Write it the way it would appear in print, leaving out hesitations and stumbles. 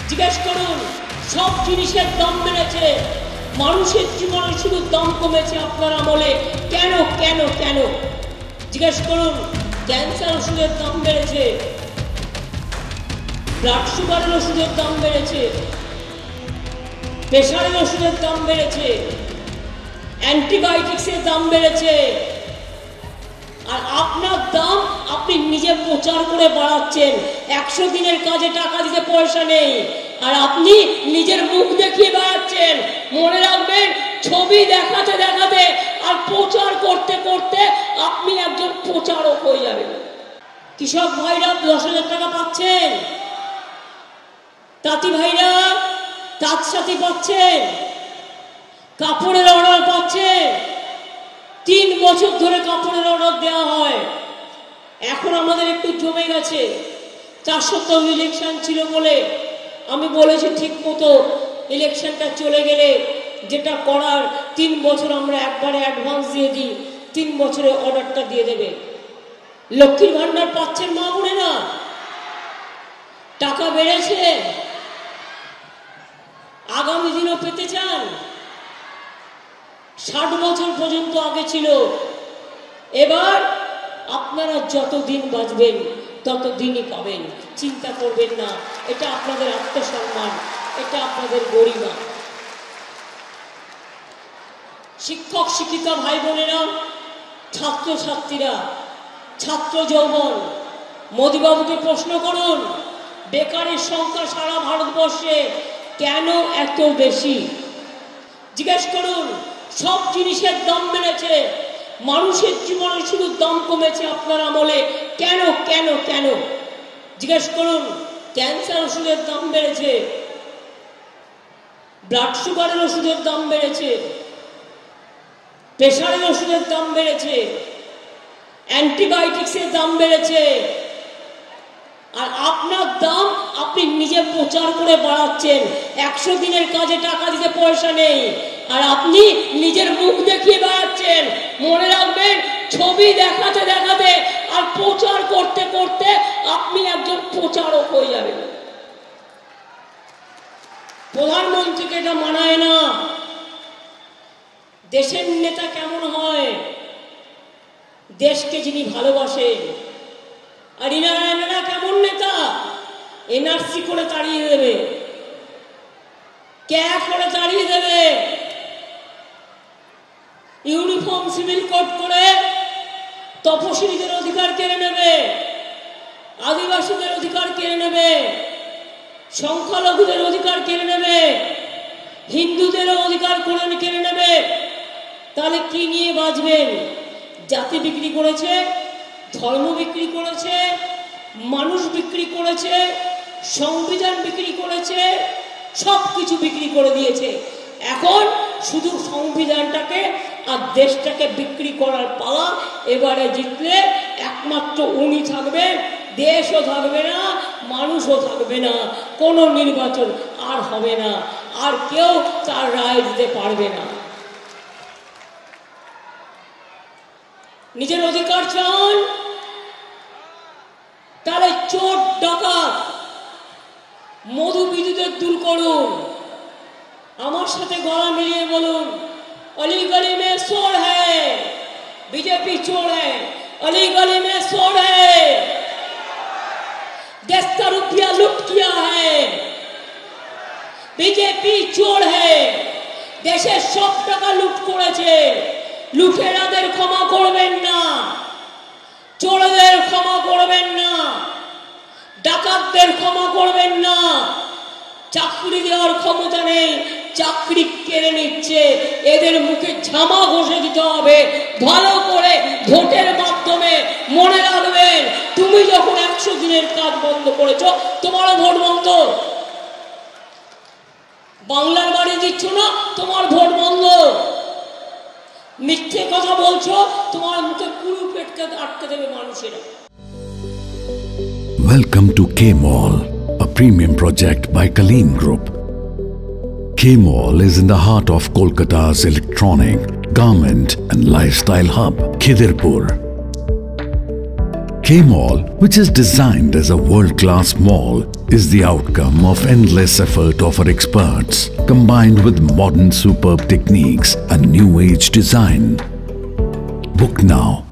জিজ্ঞেস করুন, সব জিনিসের দাম বেড়েছে, মানুষের জীবনে শুধু দাম কমেছে আপনার আমলে। কেন কেন কেন? জিজ্ঞেস করুন, ক্যান্সার ওষুধের দাম বেড়েছে, ব্লাড সুগারের ওষুধের দাম বেড়েছে, প্রেশারের ওষুধের দাম বেড়েছে, অ্যান্টিবায়োটিক্সের দাম বেড়েছে। আর আপনার দাম আপনি নিজে প্রচার করে বাড়াচ্ছেন। 100 দিনের কাজে টাকা দিতে পয়সা নেই, আর আপনি নিজের মুখ দেখিয়ে বাড়াচ্ছেন। মনে রাখবেন, ছবি দেখাতে দেখাতে আর প্রচার করতে করতে আপনি একজন প্রচারক হয়ে যাবেন। কৃষক ভাইরা 10,000 টাকা পাচ্ছেন, তাঁতি ভাইরা তাঁত সাথী পাচ্ছেন, কাপড়ের অর্ডার পাচ্ছেন। 3 বছর ধরে কাপড়ের অর্ডার দেওয়া হয়। এখন আমাদের একটু জমে গেছে, 4 সপ্তাহ ইলেকশন ছিল বলে আমি বলেছি ঠিক মতো ইলেকশনটা চলে গেলে যেটা করার 3 বছর আমরা একবারে অ্যাডভান্স দিয়ে দিই, 3 বছরে অর্ডারটা দিয়ে দেবে। লক্ষ্মীর ভান্ডার পাচ্ছেন মা বোনেরা, টাকা বেড়েছে, আগামী দিনও পেতে চান। 60 বছর পর্যন্ত আগে ছিল, এবার আপনারা যত দিন বাঁচবেন তত দিনই পাবেন। চিন্তা করবেন না, এটা আপনাদের আত্মসম্মান, এটা আপনাদের গরিমা। শিক্ষক শিক্ষিকা ভাই বোনেরা, ছাত্র ছাত্রীরা, ছাত্র যৌবন, মোদিবাবুকে প্রশ্ন করুন, বেকারের সংখ্যা সারা ভারতবর্ষে কেন এত বেশি? জিজ্ঞেস করুন, সব জিনিসের দাম বেড়েছে, মানুষের জীবনে শুধু দাম কমেছে আপনার আমলে। কেন কেন কেন? জিজ্ঞেস করুন, ক্যান্সার ওষুধের দাম বেড়েছে, ব্লাড সুগারের ওষুধের দাম বেড়েছে, প্রেশারের ওষুধের দাম বেড়েছে, অ্যান্টিবায়োটিক্সের দাম বেড়েছে। আর আপনার দাম আপনি নিজে প্রচার করে বাড়াচ্ছেন। 100 দিনের কাজে টাকা দিতে পয়সা নেই, আর আপনি নিজের মুখ দেখিয়ে বাড়াচ্ছেন। মনে রাখবেন, ছবি দেখাতে দেখাতে আর প্রচার করতে করতে আপনি একজন প্রচারক হয়ে যাবেন। প্রধানমন্ত্রীকে এটা মানায় না। দেশের নেতা কেমন হয়? দেশকে যিনি ভালোবাসেন। আর এনারা কেমন নেতা? এনআরসি করে তাড়িয়ে দেবে, ক্যাব করে তাড়িয়ে দেবে, ইউনিফর্ম সিভিল কোড করে তপশিলীদের অধিকার কেড়ে নেবে, আদিবাসীদের অধিকার কেড়ে নেবে, সংখ্যালঘুদের অধিকার কেড়ে নেবে, হিন্দুদেরও অধিকার কেড়ে নেবে। তাহলে কি নিয়ে বাঁচবেন? জাতি বিক্রি করেছে, ধর্ম বিক্রি করেছে, মানুষ বিক্রি করেছে, সংবিধান বিক্রি করেছে, সব কিছু বিক্রি করে দিয়েছে। এখন শুধু সংবিধানটাকে আর দেশটাকে বিক্রি করার পালা। এবারে জিতলে একমাত্র উনি থাকবে, দেশও থাকবে না, মানুষও থাকবে না, কোনো নির্বাচন আর হবে না, আর কেউ তার রায় দিতে পারবে না। নিজের অধিকার চান? তাহলে চোর ডাকাত মধু বিদ্যুতের দূর করুন। আমার সাথে গলা মিলিয়ে বলুন, अली गली में चोर है, बीजेपी चोर है, अली गली में चोर है, देश का रुपया लूट किया है, बीजेपी चोर है, देशे सब टाका लूट करेছে। লুটেরাদের ক্ষমা করবেন না, চোরদের ক্ষমা করবেন না, ডাকাতদের ক্ষমা করবেন না। চাকরি দেওয়ার ক্ষমতা নেই, চাকরি কেড়ে নিচ্ছে। এদের মুখে ঝামা ঘষে দিতে হবে ভালো করে ভোটের মাধ্যমে। মনে রাখবেন, তুমি যখন 100 দিনের কাজ বন্ধ করেছো, তোমারও ভোট বন্ধ। বাংলার বাড়ি দিচ্ছ না, তোমার ভোট বন্ধ। মিথ্যে কথা বলছো, তোমার মুখে কুলু পেটকে আটকে দেবে মানুষেরা। Welcome to K-Mall, a premium project by Kaleen Group. K-Mall is in the heart of Kolkata's electronic, garment and lifestyle hub, Khidirpur. K Mall, which is designed as a world-class mall, is the outcome of endless effort of our experts, combined with modern superb techniques and new age design. Book now